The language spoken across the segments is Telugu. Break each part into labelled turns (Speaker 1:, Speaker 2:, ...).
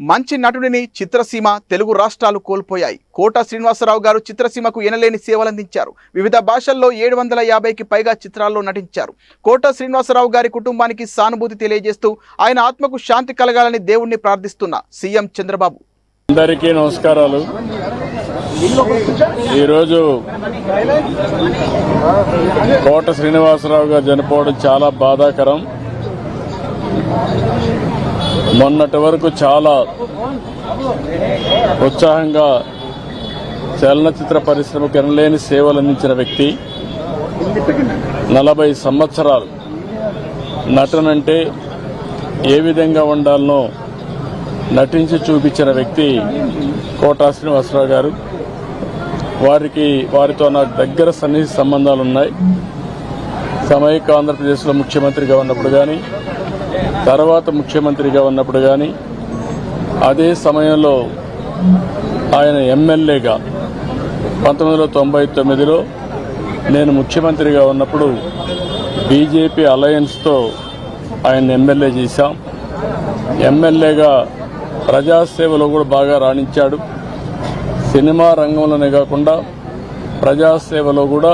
Speaker 1: మంచి నటుడిని చిత్రసీమ తెలుగు రాష్ట్రాలు కోల్పోయాయి. కోట శ్రీనివాసరావు గారు చిత్రసీమకు ఎనలేని సేవలందించారు. వివిధ భాషల్లో 750కి పైగా చిత్రాల్లో నటించారు. కోట శ్రీనివాసరావు గారి కుటుంబానికి సానుభూతి తెలియజేస్తూ ఆయన ఆత్మకు శాంతి కలగాలని దేవుణ్ణి ప్రార్థిస్తున్న సీఎం చంద్రబాబు.
Speaker 2: అందరికీ నమస్కారాలు. ఈరోజు కోట శ్రీనివాసరావు గారు చనిపోవడం చాలా బాధాకరం. మొన్నటి వరకు చాలా ఉత్సాహంగా చలనచిత్ర పరిశ్రమకు ఎనలేని సేవలు అందించిన వ్యక్తి. 40 సంవత్సరాలు నటనంటే ఏ విధంగా ఉండాలనో నటించి చూపించిన వ్యక్తి కోట శ్రీనివాసరావు గారు. వారితో నాకు దగ్గర సన్నిహిత సంబంధాలు ఉన్నాయి. సమైక్య ఆంధ్రప్రదేశ్లో ముఖ్యమంత్రిగా ఉన్నప్పుడు కానీ, తర్వాత ముఖ్యమంత్రిగా ఉన్నప్పుడు కానీ, అదే సమయంలో ఆయన ఎమ్మెల్యేగా 1999లో నేను ముఖ్యమంత్రిగా ఉన్నప్పుడు బీజేపీ అలయన్స్తో ఆయన ఎమ్మెల్యే చేశాం. ఎమ్మెల్యేగా ప్రజాసేవలో కూడా బాగా రాణించాడు. సినిమా రంగంలోనే కాకుండా ప్రజాసేవలో కూడా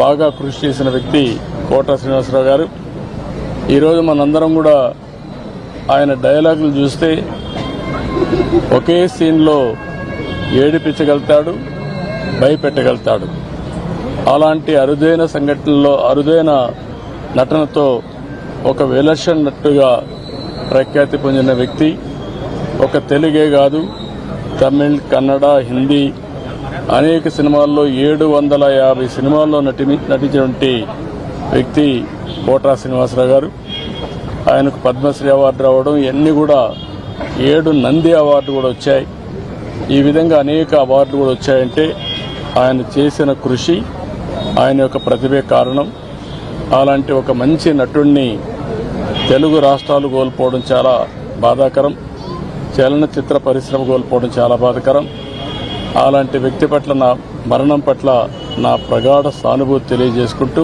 Speaker 2: బాగా కృషి చేసిన వ్యక్తి కోట శ్రీనివాసరావు గారు. ఈరోజు మనందరం కూడా ఆయన డైలాగులు చూస్తే ఒకే సీన్లో ఏడిపించగలుగుతాడు, భయపెట్టగలుగుతాడు. అలాంటి అరుదైన సంఘటనలో అరుదైన నటనతో ఒక విలక్షణ నటుగా ప్రఖ్యాతి పొందిన వ్యక్తి. ఒక తెలుగే కాదు, తమిళ్, కన్నడ, హిందీ అనేక సినిమాల్లో 750 సినిమాల్లో నటించినటువంటి వ్యక్తి కోట శ్రీనివాసరావు గారు. ఆయనకు పద్మశ్రీ అవార్డు రావడం, ఇవన్నీ కూడా 7 నంది అవార్డు కూడా వచ్చాయి. ఈ విధంగా అనేక అవార్డులు కూడా వచ్చాయంటే ఆయన చేసిన కృషి, ఆయన యొక్క ప్రతిభే కారణం. అలాంటి ఒక మంచి నటుడిని తెలుగు రాష్ట్రాలు కోల్పోవడం చాలా బాధాకరం. చలనచిత్ర పరిశ్రమ కోల్పోవడం చాలా బాధాకరం. అలాంటి వ్యక్తి పట్ల నా మరణం పట్ల నా ప్రగాఢ సానుభూతి తెలియజేసుకుంటూ,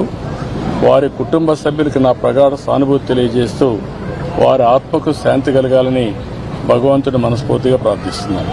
Speaker 2: వారి కుటుంబ సభ్యులకు నా ప్రగాఢ సానుభూతి తెలియజేస్తూ వారి ఆత్మకు శాంతి కలగాలని భగవంతుని మనస్ఫూర్తిగా ప్రార్థిస్తున్నాను.